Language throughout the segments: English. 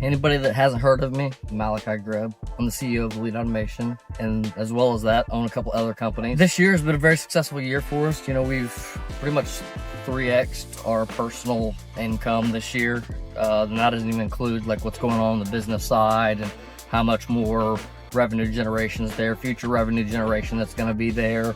Anybody that hasn't heard of me, Malachi Greb. I'm the CEO of Elite Automation, and as well as that, own a couple other companies. This year has been a very successful year for us. You know, we've pretty much 3x'd our personal income this year. And that doesn't even include like what's going on the business side and how much more revenue generation is there, future revenue generation that's going to be there,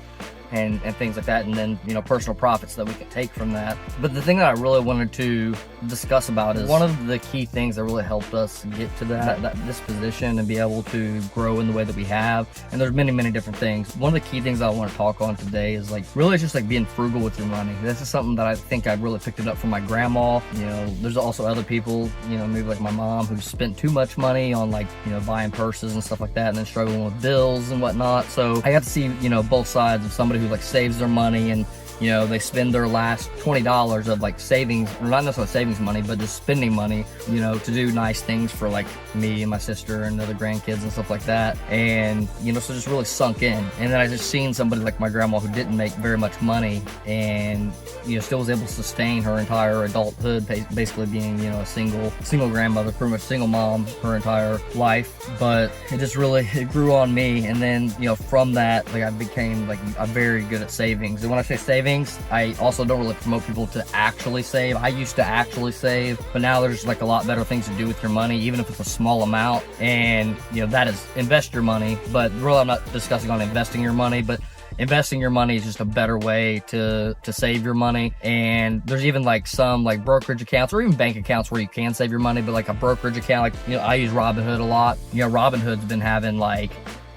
and things like that, and then, you know, personal profits that we can take from that. But the thing that I really wanted to discuss about is one of the key things that really helped us get to this position and be able to grow in the way that we have. And there's many different things. One of the key things I want to talk on today is like really just like being frugal with your money. This is something that I think I really picked it up from my grandma. You know, there's also other people, you know, maybe like my mom, who spent too much money on like, you know, buying purses and stuff like that, and then struggling with bills and whatnot. So I got to see, you know, both sides of somebody who like saves their money, and you know, they spend their last $20 of like savings, or not necessarily savings money, but just spending money, you know, to do nice things for like me and my sister and other grandkids and stuff like that. And, you know, so just really sunk in. And then I just seen somebody like my grandma who didn't make very much money and, you know, still was able to sustain her entire adulthood, basically being, you know, a single grandmother, pretty much single mom her entire life. But it just really, it grew on me. And then, you know, from that, like I became like very good at savings. And when I say savings, I also don't really promote people to actually save. I used to actually save, but now there's like a lot better things to do with your money, even if it's a small amount. And, you know, that is invest your money. But really, I'm not discussing on investing your money, but investing your money is just a better way to save your money. And there's even like some like brokerage accounts or even bank accounts where you can save your money, but like a brokerage account, like, you know, I use Robinhood a lot. You know, Robinhood's been having like,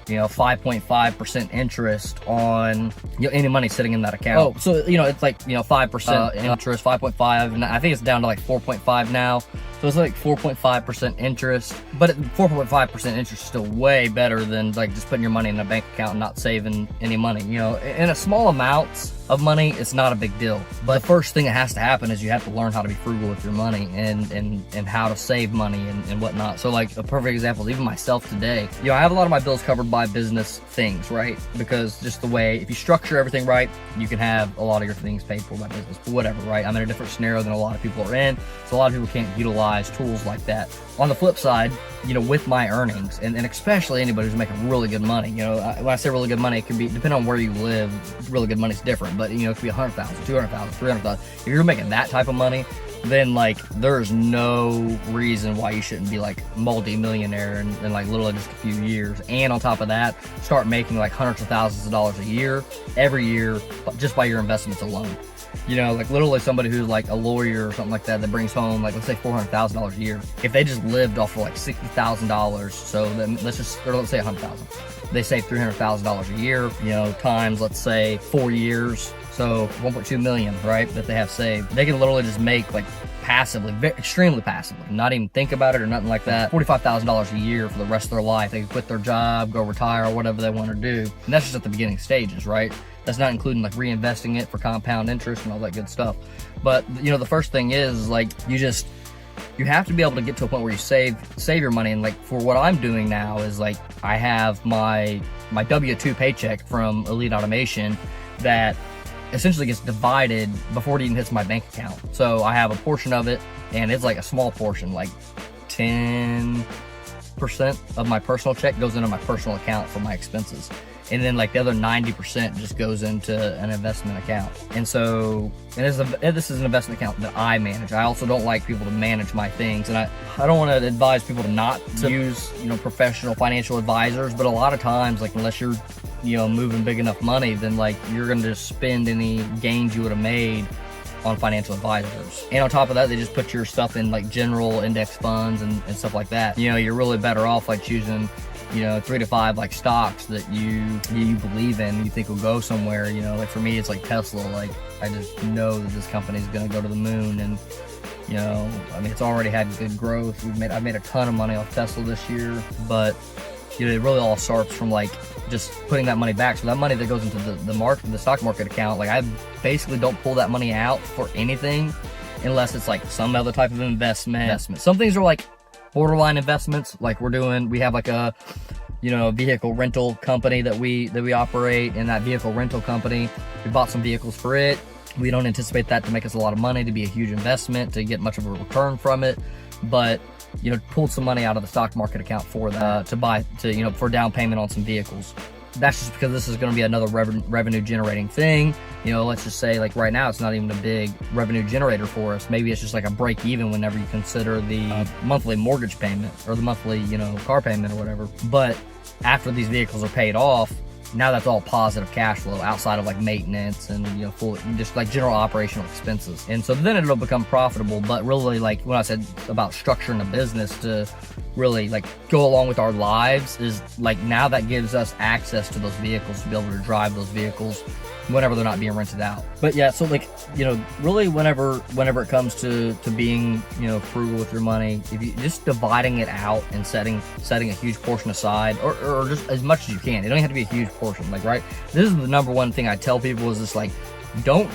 you know, 5.5% interest on, you know, any money sitting in that account. Oh, so, you know, it's like, you know, 5% interest, 5.5, and I think it's down to like 4.5 now. So it's like 4.5% interest, but 4.5% interest is still way better than like just putting your money in a bank account and not saving any money. You know, in a small amounts of money, it's not a big deal. But the first thing that has to happen is you have to learn how to be frugal with your money and how to save money and whatnot. So like a perfect example, even myself today, you know, I have a lot of my bills covered by business things, right? Because just the way, if you structure everything right, you can have a lot of your things paid for by business, but whatever, right? I'm in a different scenario than a lot of people are in. So a lot of people can't utilize tools like that. On the flip side, you know, with my earnings, and especially anybody who's making really good money, you know, when I say really good money, it can be, depending on where you live, really good money is different, but, you know, it could be 100,000, 200,000, 300,000. If you're making that type of money, then like there's no reason why you shouldn't be like multi-millionaire in like literally just a few years. And on top of that, start making like hundreds of thousands of dollars a year, every year, just by your investments alone. You know, like literally somebody who's like a lawyer or something like that brings home like, let's say $400,000 a year. If they just lived off of like $60,000, so then let's say $100,000. They save $300,000 a year, you know, times let's say 4 years. So 1.2 million, right, that they have saved. They can literally just make like passively, extremely passively, not even think about it or nothing like that, $45,000 a year for the rest of their life. They can quit their job, go retire, or whatever they want to do. And that's just at the beginning stages, right? That's not including like reinvesting it for compound interest and all that good stuff. But, you know, the first thing is like you have to be able to get to a point where you save your money. And like for what I'm doing now is like I have my W-2 paycheck from Elite Automation that essentially gets divided before it even hits my bank account. So I have a portion of it, and it's like a small portion, like 10% of my personal check goes into my personal account for my expenses. And then like the other 90% just goes into an investment account. And so, this is an investment account that I manage. I also don't like people to manage my things. And I don't want to advise people to not to use, you know, professional financial advisors, but a lot of times, like unless you're, you know, moving big enough money, then like you're going to just spend any gains you would have made on financial advisors. And on top of that, they just put your stuff in like general index funds and stuff like that. You know, you're really better off like choosing, you know, 3 to 5 like stocks that you believe in, you think will go somewhere. You know, like for me, it's like Tesla. Like I just know that this company is going to go to the moon, and you know, I mean, it's already had good growth. I've made a ton of money off Tesla this year, but you know, it really all starts from like just putting that money back. So that money that goes into the stock market account, like I basically don't pull that money out for anything unless it's like some other type of investment. Some things are like borderline investments, like we have like a, you know, vehicle rental company that we operate. In that vehicle rental company, we bought some vehicles for it. We don't anticipate that to make us a lot of money, to be a huge investment, to get much of a return from it. But pulled some money out of the stock market account for that for down payment on some vehicles. That's just because this is going to be another revenue generating thing. Let's just say like right now it's not even a big revenue generator for us. Maybe it's just like a break even whenever you consider the monthly mortgage payment or the monthly car payment or whatever. But after these vehicles are paid off, now that's all positive cash flow outside of like maintenance and full just like general operational expenses. And so then it'll become profitable. But really, like when I said about structuring a business to really like go along with our lives, is like now that gives us access to those vehicles to be able to drive those vehicles whenever they're not being rented out. But yeah, so like really whenever it comes to being frugal with your money, if you just dividing it out and setting a huge portion aside, or just as much as you can. It don't have to be a huge portion, like, right? This is the number one thing I tell people is just like, don't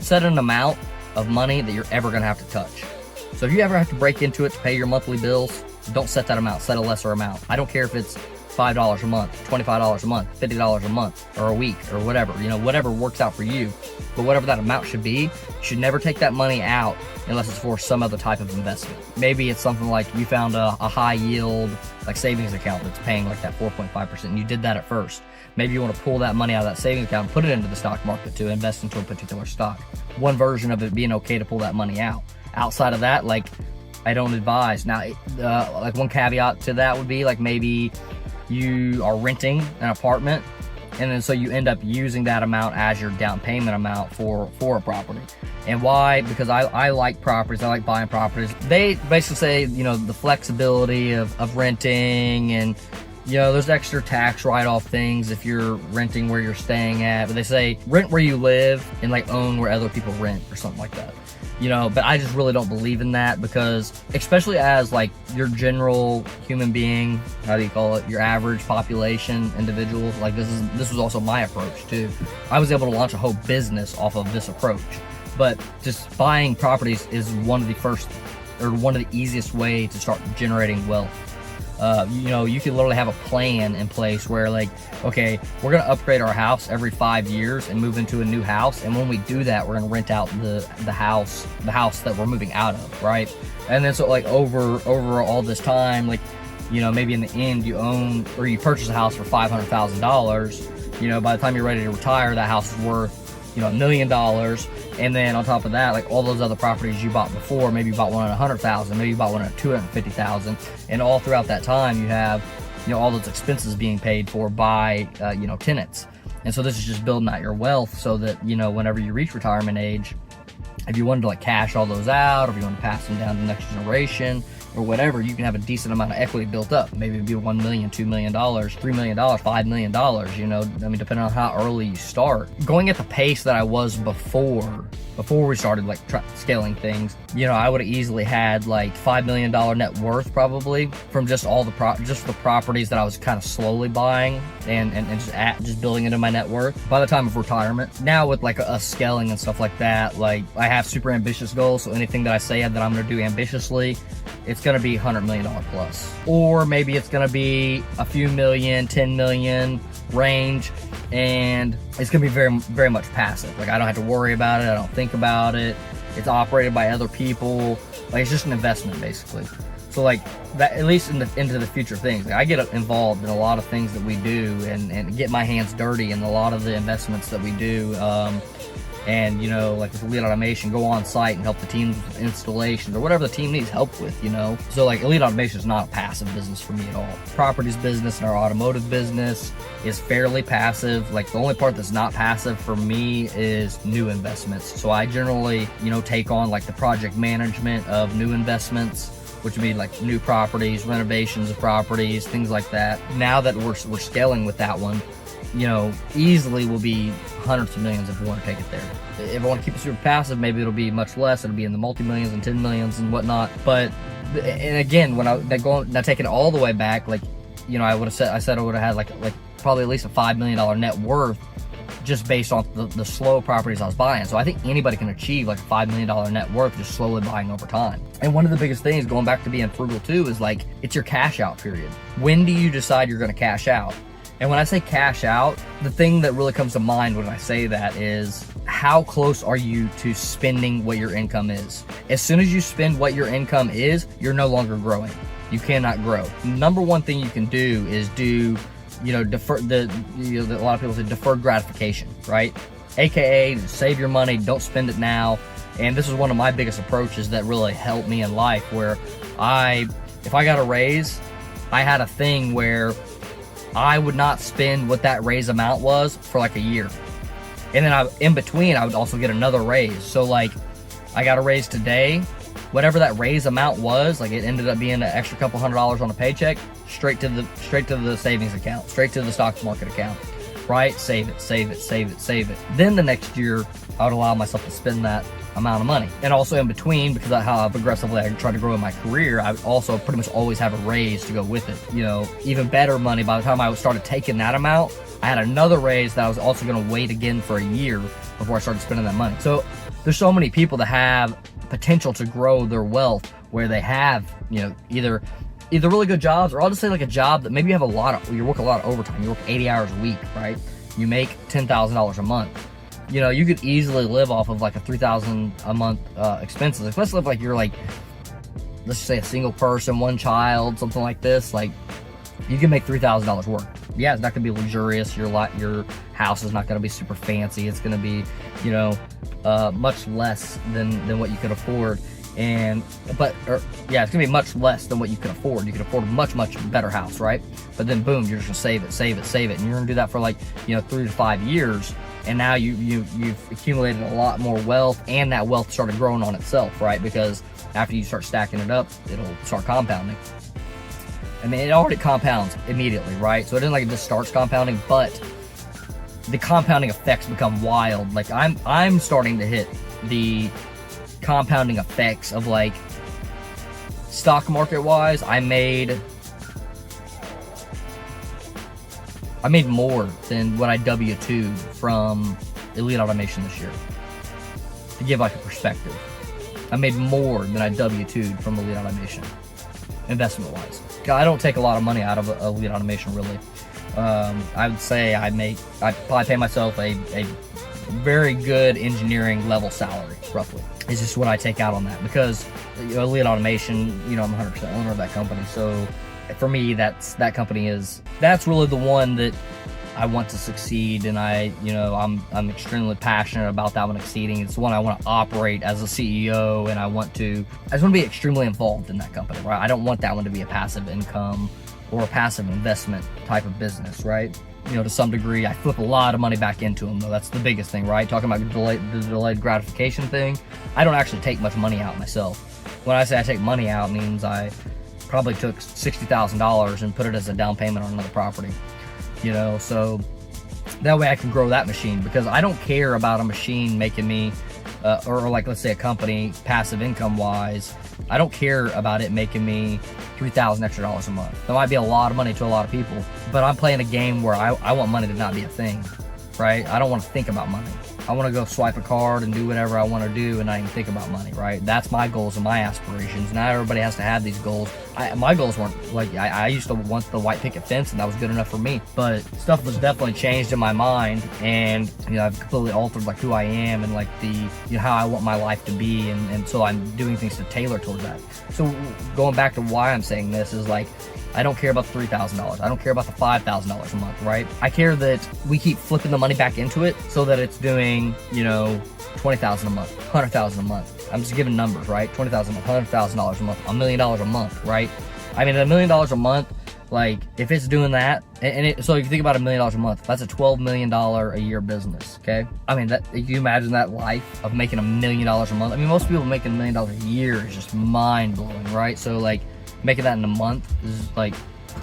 set an amount of money that you're ever gonna have to touch. So if you ever have to break into it to pay your monthly bills, don't set that amount, set a lesser amount. I don't care if it's $5 a month, $25 a month, $50 a month, or a week, or whatever, whatever works out for you. But whatever that amount should be, you should never take that money out unless it's for some other type of investment. Maybe it's something like you found a high yield like savings account that's paying like that 4.5%, and you did that at first. Maybe you want to pull that money out of that savings account and put it into the stock market to invest into a particular stock. One version of it being okay to pull that money out. Outside of that, like, I don't advise. Now, like one caveat to that would be like maybe you are renting an apartment, and then so you end up using that amount as your down payment amount for a property. And why? Because I like properties. I like buying properties. They basically say, the flexibility of renting, and there's extra tax write-off things if you're renting where you're staying at. But they say rent where you live and like own where other people rent or something like that. But I just really don't believe in that, because especially as like your general human being, how do you call it, your average population individual, like this was also my approach too. I was able to launch a whole business off of this approach. But just buying properties is one of the easiest way to start generating wealth. You can literally have a plan in place where like, okay, we're going to upgrade our house every 5 years and move into a new house. And when we do that, we're going to rent out the house that we're moving out of. Right. And then so like over all this time, like, maybe in the end you own or you purchase a house for $500,000, by the time you're ready to retire, that house is worth, $1 million. And then on top of that, like all those other properties you bought before, maybe you bought one at $100,000, maybe you bought one at $250,000, and all throughout that time you have, all those expenses being paid for by, tenants. And so this is just building out your wealth so that, whenever you reach retirement age, if you wanted to like cash all those out, or if you want to pass them down to the next generation or whatever, you can have a decent amount of equity built up. Maybe it'd be $1 million, $2 million, $3 million, $5 million, depending on how early you start. Going at the pace that I was before we started like scaling things, I would have easily had like $5 million net worth probably from just all the properties that I was kind of slowly buying and just building into my net worth by the time of retirement. Now with like us scaling and stuff like that, like I have super ambitious goals. So anything that I say that I'm going to do ambitiously, it's going to be $100 million plus, or maybe it's going to be a few million, 10 million range. And it's going to be very, very much passive. Like I don't have to worry about it. I don't think about it. It's operated by other people. Like it's just an investment basically. So like that, at least into the future things, like I get involved in a lot of things that we do and get my hands dirty in a lot of the investments that we do. And like with Elite Automation, go on site and help the team with installations or whatever the team needs help with, So like Elite Automation is not a passive business for me at all. Properties business and our automotive business is fairly passive. Like the only part that's not passive for me is new investments. So I generally, take on like the project management of new investments, which would be like new properties, renovations of properties, things like that. Now that we're scaling with that one, easily will be hundreds of millions if we want to take it there. If I want to keep it super passive, maybe it'll be much less. It'll be in the multi-millions and 10 millions and whatnot. But, and again, when now taking it all the way back, like, I said I would have had like probably at least a $5 million net worth just based on the slow properties I was buying. So I think anybody can achieve like a $5 million net worth just slowly buying over time. And one of the biggest things, going back to being frugal too, is like, it's your cash out period. When do you decide you're going to cash out? And when I say cash out, the thing that really comes to mind when I say that is how close are you to spending what your income is? As soon as you spend what your income is, you're no longer growing. You cannot grow. Number one thing you can do is defer a lot of people say deferred gratification, right? AKA save your money, don't spend it now. And this is one of my biggest approaches that really helped me in life, where if I got a raise, I had a thing where I would not spend what that raise amount was for like a year. And then in between, I would also get another raise. So like, I got a raise today, whatever that raise amount was, like it ended up being an extra couple $100 on a paycheck, straight to the savings account, straight to the stock market account, right? Save it, save it, save it, save it. Then the next year, I would allow myself to spend that amount of money. And also in between, because of how aggressively I tried to grow in my career, I would also pretty much always have a raise to go with it. Even better money, by the time I started taking that amount, I had another raise that I was also going to wait again for a year before I started spending that money. So there's so many people that have potential to grow their wealth, where they have, either really good jobs, or I'll just say like a job that maybe you work a lot of overtime. You work 80 hours a week, right? You make $10,000 a month. You could easily live off of like a $3,000 a month expenses. Like, let's live like you're like, let's just say a single person, one child, something like this. Like, you can make $3,000 work. Yeah, it's not gonna be luxurious. Your house is not gonna be super fancy. It's gonna be, much less than what you could afford. It's gonna be much less than what you can afford. You could afford a much better house, right? But then boom, you're just gonna save it, and you're gonna do that for like 3 to 5 years. And now you've accumulated a lot more wealth, and that wealth started growing on itself, right? Because after you start stacking it up, it'll start compounding. I mean, it already compounds immediately, right? So it isn't like it just starts compounding, but the compounding effects become wild. Like I'm starting to hit the compounding effects of like stock market wise. I made more than what I W-2'd from Elite Automation this year. To give like a perspective, I made more than I W-2'd from Elite Automation, investment wise. I don't take a lot of money out of Elite Automation, really. I would say I probably pay myself a very good engineering level salary, roughly. It's just what I take out on that, because Elite Automation, I'm 100% owner of that company. So for me, that's really the one that I want to succeed, and I'm extremely passionate about that one exceeding. It's the one I want to operate as a CEO, and I just want to be extremely involved in that company, right? I don't want that one to be a passive income or a passive investment type of business, right? To some degree, I flip a lot of money back into them, though. That's the biggest thing, right? Talking about the delayed gratification thing, I don't actually take much money out myself. When I say I take money out, it means I probably took $60,000 and put it as a down payment on another property. So that way I can grow that machine, because I don't care about a machine making me, or like let's say a company passive income wise, I don't care about it making me $3,000 extra a month. That might be a lot of money to a lot of people, but I'm playing a game where I want money to not be a thing, right? I don't want to think about money. I want to go swipe a card and do whatever I want to do and not even think about money, right? That's my goals and my aspirations. Not everybody has to have these goals. My goals weren't like, I used to want the white picket fence, and that was good enough for me. But stuff was definitely changed in my mind, and I've completely altered like who I am and like the how I want my life to be, and so I'm doing things to tailor towards that. So going back to why I'm saying this is like, I don't care about the $3,000. I don't care about the $5,000 a month, right? I care that we keep flipping the money back into it so that it's doing, $20,000 a month, $100,000 a month. I'm just giving numbers, right? $20,000 a month, $100,000 a month, $1 million a month, right? I mean, $1 million a month, like if it's doing that, so if you think about $1 million a month, that's a $12 million a year business, okay? I mean, can you imagine that life of making $1 million a month? I mean, most people making $1 million a year is just mind blowing, right? So like, making that in a month is like,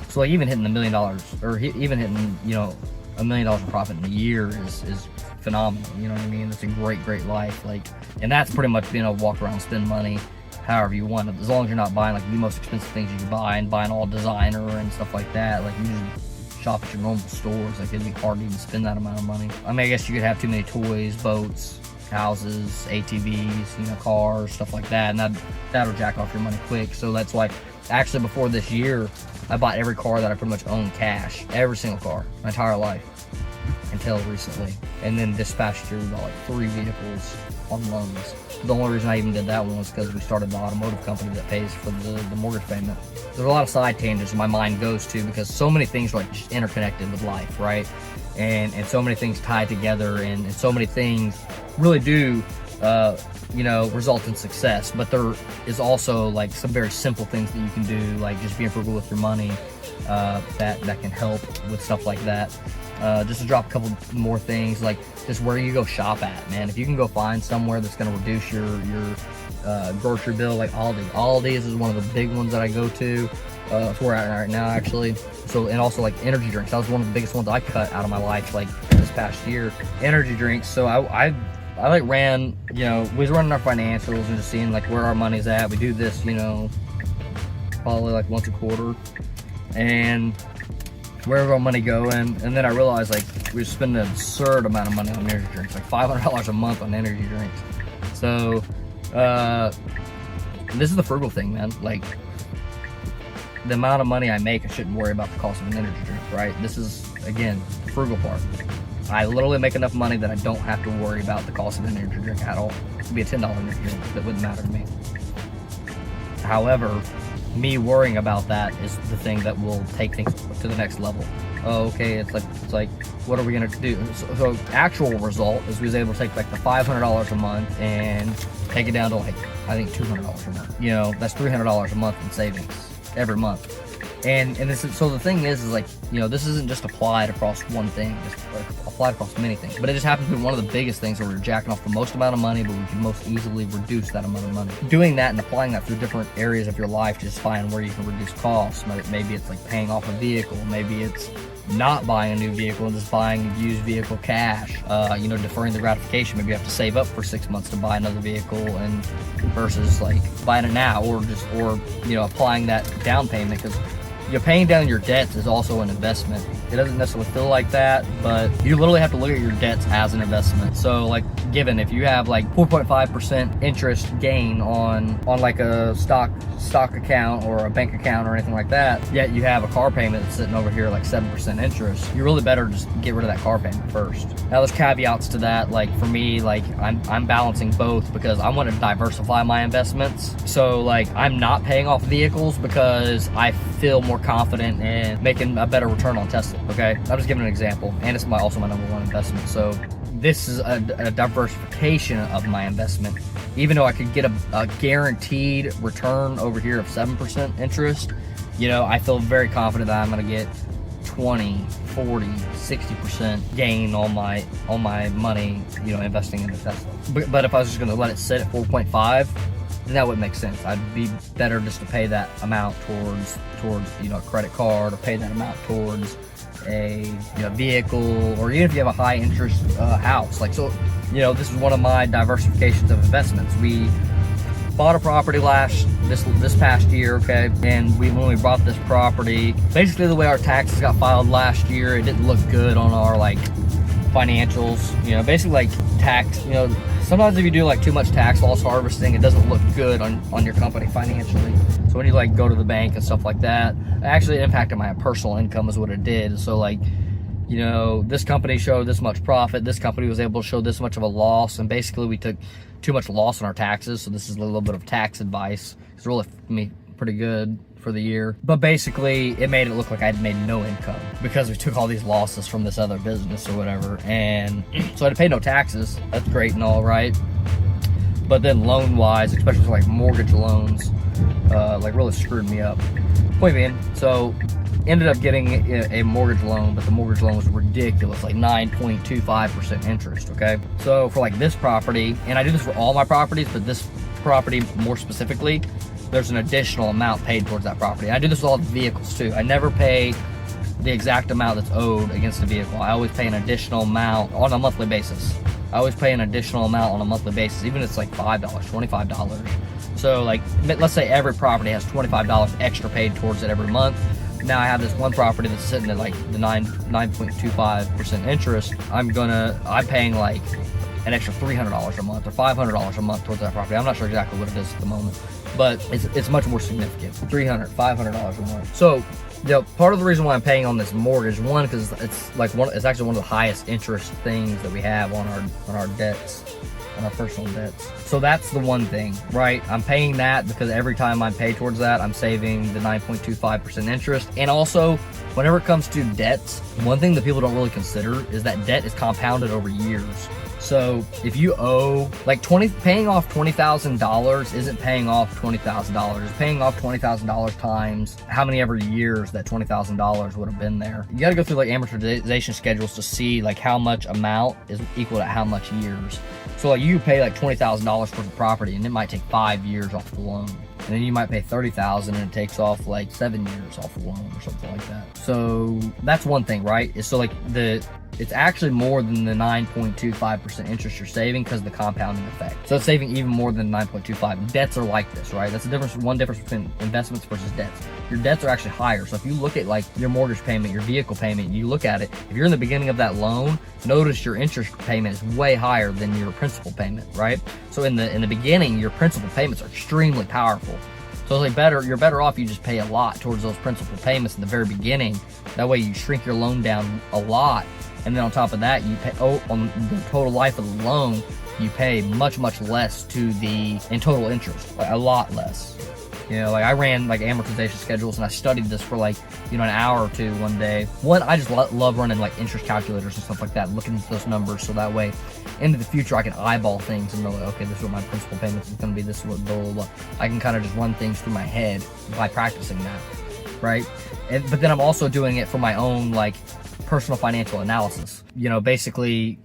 so like even hitting $1 million, or even hitting, $1 million in profit in a year is phenomenal. You know what I mean? It's a great life. Like, and that's pretty much being able to walk around, spend money however you want, as long as you're not buying like the most expensive things you can buy and buying all designer and stuff like that. Like, you just shop at your normal stores. Like, it'd be hard to even spend that amount of money. I mean, I guess you could have too many toys, boats, houses, ATVs, cars, stuff like that, and that'll jack off your money quick. So that's why, actually, before this year, I bought every car that I pretty much owned cash. Every single car, my entire life. And tail recently. And then this past year, we bought like 3 vehicles on loans. The only reason I even did that one was because we started the automotive company that pays for the mortgage payment. There's a lot of side tangents my mind goes to because so many things are like just interconnected with life, right? And so many things tie together, and so many things really do result in success. But there is also like some very simple things that you can do, like just being frugal with your money, that can help with stuff like that. Just to drop a couple more things, like just where you go shop at, man. If you can go find somewhere that's going to reduce your grocery bill, like Aldi's is one of the big ones that I go to. That's where I'm at right now, actually. So, and also like energy drinks. That was one of the biggest ones I cut out of my life, like this past year. Energy drinks. So I like ran, we was running our financials and just seeing like where our money's at. We do this, probably like once a quarter, and wherever our money going. And then I realized like we were spending an absurd amount of money on energy drinks, like $500 a month on energy drinks. So this is the frugal thing, man. Like the amount of money I make, I shouldn't worry about the cost of an energy drink, right? This is, again, the frugal part. I literally make enough money that I don't have to worry about the cost of an energy drink at all. It could be a $10 energy drink, that wouldn't matter to me. However, me worrying about that is the thing that will take things to the next level. Oh, okay, it's like, what are we gonna do? So actual result is we was able to take like the $500 a month and take it down to like, I think $200 a month. That's $300 a month in savings every month. And this is, so the thing is like, this isn't just applied across one thing, it's applied across many things, but it just happens to be one of the biggest things where we're jacking off the most amount of money, but we can most easily reduce that amount of money. Doing that and applying that through different areas of your life to just find where you can reduce costs. Maybe it's like paying off a vehicle, maybe it's not buying a new vehicle and just buying a used vehicle cash, deferring the gratification. Maybe you have to save up for 6 months to buy another vehicle, and versus like buying it now, or applying that down payment, because paying down your debts is also an investment. It doesn't necessarily feel like that, but you literally have to look at your debts as an investment. So like, given if you have like 4.5% interest gain on like a stock account or a bank account or anything like that, yet you have a car payment that's sitting over here like 7% interest, you really better just get rid of that car payment first. Now there's caveats to that. Like for me, like I'm balancing both because I want to diversify my investments. So like I'm not paying off vehicles because I feel more confident in making a better return on Tesla. Okay, I'm just giving an example, and it's also my number one investment. So this is a diversification of my investment. Even though I could get a guaranteed return over here of 7% interest, I feel very confident that I'm going to get 20, 40, 60% gain on my money, investing in the Tesla. But if I was just going to let it sit at 4.5, then that wouldn't make sense. I'd be better just to pay that amount towards a credit card, or pay that amount towards a vehicle, or even if you have a high interest house. Like, so this is one of my diversifications of investments. We bought a property this past year, okay, and when we bought this property, basically the way our taxes got filed last year, it didn't look good on our like financials. Basically like tax, sometimes if you do like too much tax loss harvesting, it doesn't look good on your company financially. So when you like go to the bank and stuff like that, it actually impacted my personal income is what it did. So like, this company showed this much profit, this company was able to show this much of a loss, and basically we took too much loss on our taxes. So this is a little bit of tax advice. It's really me pretty good for the year, but basically it made it look like I'd made no income because we took all these losses from this other business or whatever, and so I had to pay no taxes. That's great and all right, but then loan wise, especially for like mortgage loans, like really screwed me up. Point being, so ended up getting a mortgage loan, but the mortgage loan was ridiculous, like 9.25% interest. Okay, so for like this property, and I do this for all my properties, but this property more specifically, there's an additional amount paid towards that property. I do this with all the vehicles too. I never pay the exact amount that's owed against the vehicle. I always pay an additional amount on a monthly basis. I always pay an additional amount on a monthly basis, even if it's like $5, $25. So like, let's say every property has $25 extra paid towards it every month. Now I have this one property that's sitting at like the 9.25% interest. I'm paying like an extra $300 a month or $500 a month towards that property. I'm not sure exactly what it is at the moment, but it's much more significant. $300, $500 a month. So, part of the reason why I'm paying on this mortgage, one, because it's actually one of the highest interest things that we have on our debts, on our personal debts. So that's the one thing, right? I'm paying that because every time I pay towards that, I'm saving the 9.25% interest. And also, whenever it comes to debts, one thing that people don't really consider is that debt is compounded over years. So if you owe paying off $20,000 isn't paying off $20,000. It's paying off $20,000 times how many ever years that $20,000 would have been there. You got to go through amortization schedules to see how much amount is equal to how much years. So you pay $20,000 for the property, and it might take 5 years off the loan. And then you might pay $30,000 and it takes off 7 years off the loan or something like that. So that's one thing, right? It's actually more than the 9.25% interest you're saving because of the compounding effect. So it's saving even more than 9.25. Debts are like this, right? That's the difference. One difference between investments versus debts. Your debts are actually higher. So if you look at your mortgage payment, your vehicle payment, you look at it, if you're in the beginning of that loan, notice your interest payment is way higher than your principal payment, right? So in the beginning, your principal payments are extremely powerful. So it's you're better off you just pay a lot towards those principal payments in the very beginning. That way you shrink your loan down a lot. And then on top of that, you pay on the total life of the loan, you pay much, much less in total interest, a lot less. I ran amortization schedules, and I studied this for an hour or two one day. One, I just love running interest calculators and stuff like that, looking at those numbers, so that way into the future I can eyeball things and know okay, this is what my principal payment is going to be, this is what blah, blah, blah. I can kind of just run things through my head by practicing that, right? But then I'm also doing it for my own personal financial analysis. Basically,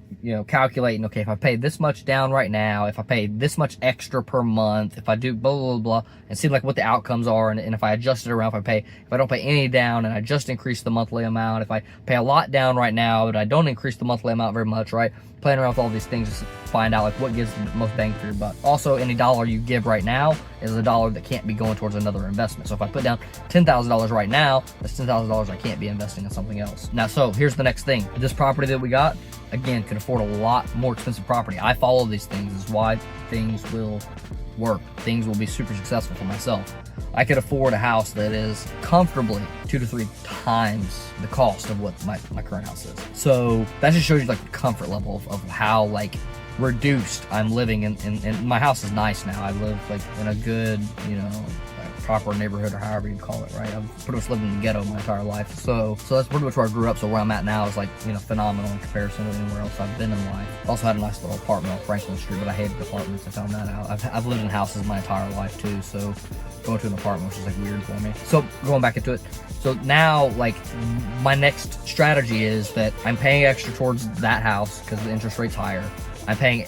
calculating, okay, if I pay this much down right now, if I pay this much extra per month, if I do blah, blah, blah, and see what the outcomes are, and if I adjust it around, if I don't pay any down and I just increase the monthly amount, if I pay a lot down right now, but I don't increase the monthly amount very much, right? Playing around with all these things to find out what gives the most bang for your buck. Also, any dollar you give right now is a dollar that can't be going towards another investment. So if I put down $10,000 right now, that's $10,000 I can't be investing in something else. Now, so here's the next thing. This property that we got, again, could afford a lot more expensive property. I follow these things. This is why things will work. Things will be super successful for myself. I could afford a house that is comfortably 2 to 3 times the cost of what my current house is. So that just shows you the comfort level of how reduced I'm living in my house is nice now. I live in a good, proper neighborhood, or however you call it, right? I've pretty much lived in the ghetto my entire life. So that's pretty much where I grew up. So where I'm at now is phenomenal in comparison to anywhere else I've been in life. Also had a nice little apartment on Franklin Street, but I hated apartments. I found that out. I've lived in houses my entire life too, so going to an apartment was just weird for me. So going back into it. So now my next strategy is that I'm paying extra towards that house because the interest rate's higher. I'm paying,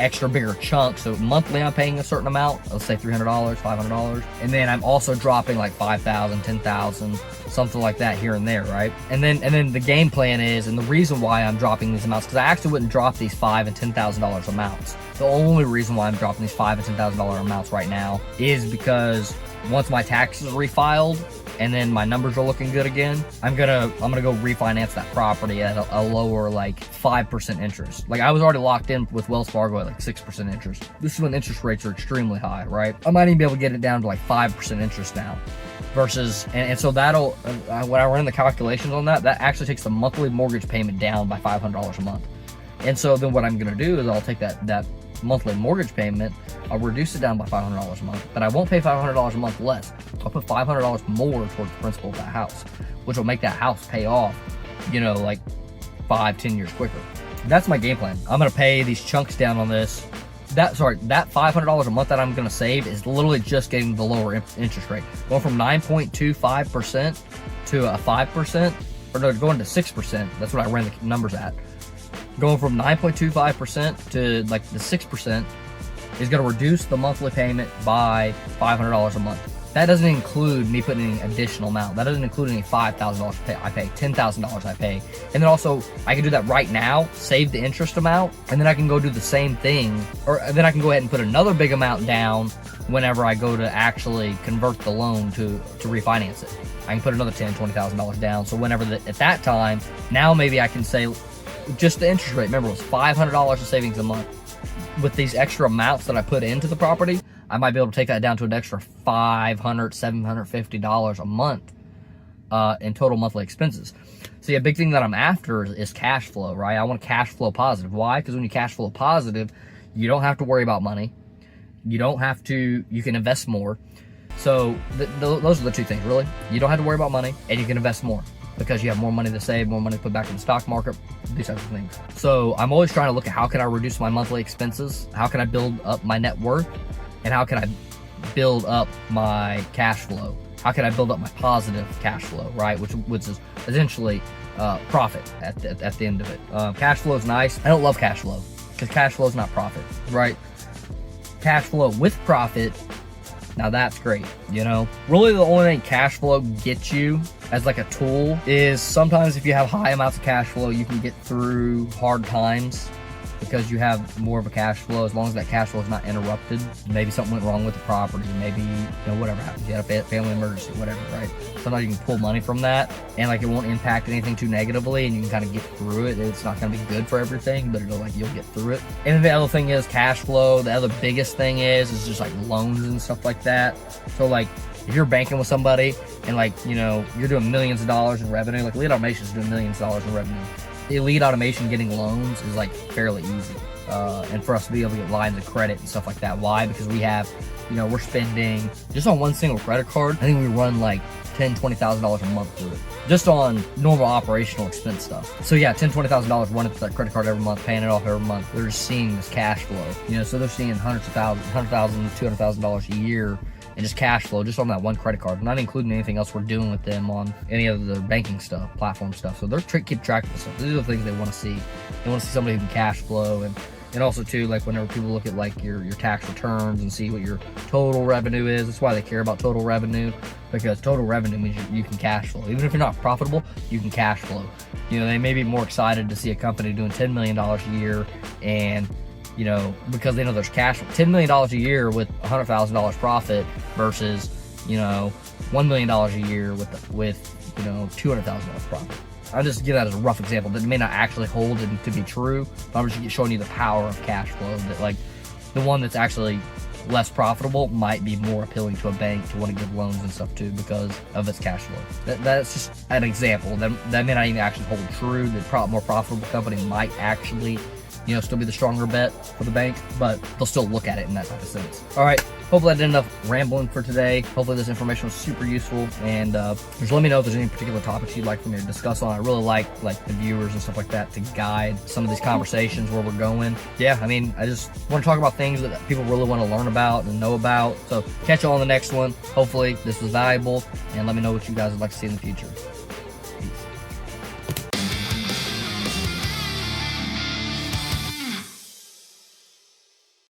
extra bigger chunks. So monthly I'm paying a certain amount, let's say $300, $500. And then I'm also dropping $5,000, $10,000, something like that here and there, right? And then the game plan is, and the reason why I'm dropping these amounts, because I actually wouldn't drop these $5,000 and $10,000 amounts. The only reason why I'm dropping these $5,000 and $10,000 amounts right now is because once my taxes are refiled, and then my numbers are looking good again, I'm gonna go refinance that property at a lower 5% interest. I was already locked in with Wells Fargo at 6% interest. This is when interest rates are extremely high, right? I might even be able to get it down to 5% interest now. Versus, and so that'll, when I run the calculations on that actually takes the monthly mortgage payment down by $500 a month. And so then what I'm gonna do is I'll take that monthly mortgage payment, I'll reduce it down by $500 a month, but I won't pay $500 a month less. I'll put $500 more towards the principal of that house, which will make that house pay off, 5-10 years quicker. That's my game plan. I'm gonna pay these chunks down on this. That $500 a month that I'm gonna save is literally just getting the lower interest rate, going from 9.25% to a 5%, or no, going to 6%. That's what I ran the numbers at. Going from 9.25% to the 6% is going to reduce the monthly payment by $500 a month. That doesn't include me putting any additional amount. That doesn't include any $5,000 I pay, $10,000 I pay. And then also, I can do that right now, save the interest amount, and then I can go do the same thing, or then I can go ahead and put another big amount down whenever I go to actually convert the loan to refinance it. I can put another $10,000, $20,000 down. So whenever at that time, now maybe I can say, just the interest rate, remember, was $500 in savings a month. With these extra amounts that I put into the property, I might be able to take that down to an extra $500, $750 a month in total monthly expenses. See, a big thing that I'm after is cash flow, right? I want cash flow positive. Why? Because when you cash flow positive, you don't have to worry about money. You can invest more. So those are the two things, really. You don't have to worry about money, and you can invest more because you have more money to save, more money to put back in the stock market, these types of things. So I'm always trying to look at how can I reduce my monthly expenses, how can I build up my net worth, and how can I build up my cash flow? How can I build up my positive cash flow, right? Which is essentially profit at the end of it. Cash flow is nice. I don't love cash flow because cash flow is not profit, right? Cash flow with profit, now that's great, you know? Really the only thing cash flow gets you as like a tool is sometimes if you have high amounts of cash flow, you can get through hard times because you have more of a cash flow, as long as that cash flow is not interrupted. Maybe something went wrong with the property, maybe, you know, whatever happens, you had a family emergency, whatever, right? Sometimes you can pull money from that and like it won't impact anything too negatively and you can kind of get through it. It's not going to be good for everything, but you'll get through it. And then the other thing is cash flow. The other biggest thing is just like loans and stuff like that. So like if you're banking with somebody and like, you know, you're doing millions of dollars in revenue, like Elite Automation is doing millions of dollars in revenue. Elite Automation getting loans is like fairly easy. And for us to be able to get lines of credit and stuff like that. Why? Because we have, you know, we're spending just on one single credit card, I think we run like $10,000, $20,000 a month through it, just on normal operational expense stuff. So yeah, $10,000, $20,000 running through that credit card every month, paying it off every month. They're just seeing this cash flow, you know, so they're seeing hundreds of thousands, $100,000, $200,000 a year and just cash flow just on that one credit card, not including anything else we're doing with them on any of the banking stuff, platform stuff. So they're keep track of this stuff. These are the things they want to see. They want to see somebody who can cash flow, and also too, like whenever people look at like your tax returns and see what your total revenue is, that's why they care about total revenue, because total revenue means you can cash flow. Even if you're not profitable, you can cash flow. You know, they may be more excited to see a company doing $10 million a year and, you know, because they know there's cash flow. $10 million a year with $100,000 profit versus, you know, $1 million a year with you know, $200,000 profit. I'll just give that as a rough example that may not actually hold it to be true, but I'm just showing you the power of cash flow, that like the one that's actually less profitable might be more appealing to a bank to want to give loans and stuff too because of its cash flow. That's just an example. That may not even actually hold true. The more profitable company might actually, you know, still be the stronger bet for the bank, but they'll still look at it in that type of sense. All right, hopefully I did enough rambling for today. Hopefully this information was super useful, and just let me know if there's any particular topics you'd like for me to discuss on. I really like the viewers and stuff like that to guide some of these conversations where we're going. Yeah, I mean, I just want to talk about things that people really want to learn about and know about. So catch you on the next one. Hopefully this was valuable, and let me know what you guys would like to see in the future.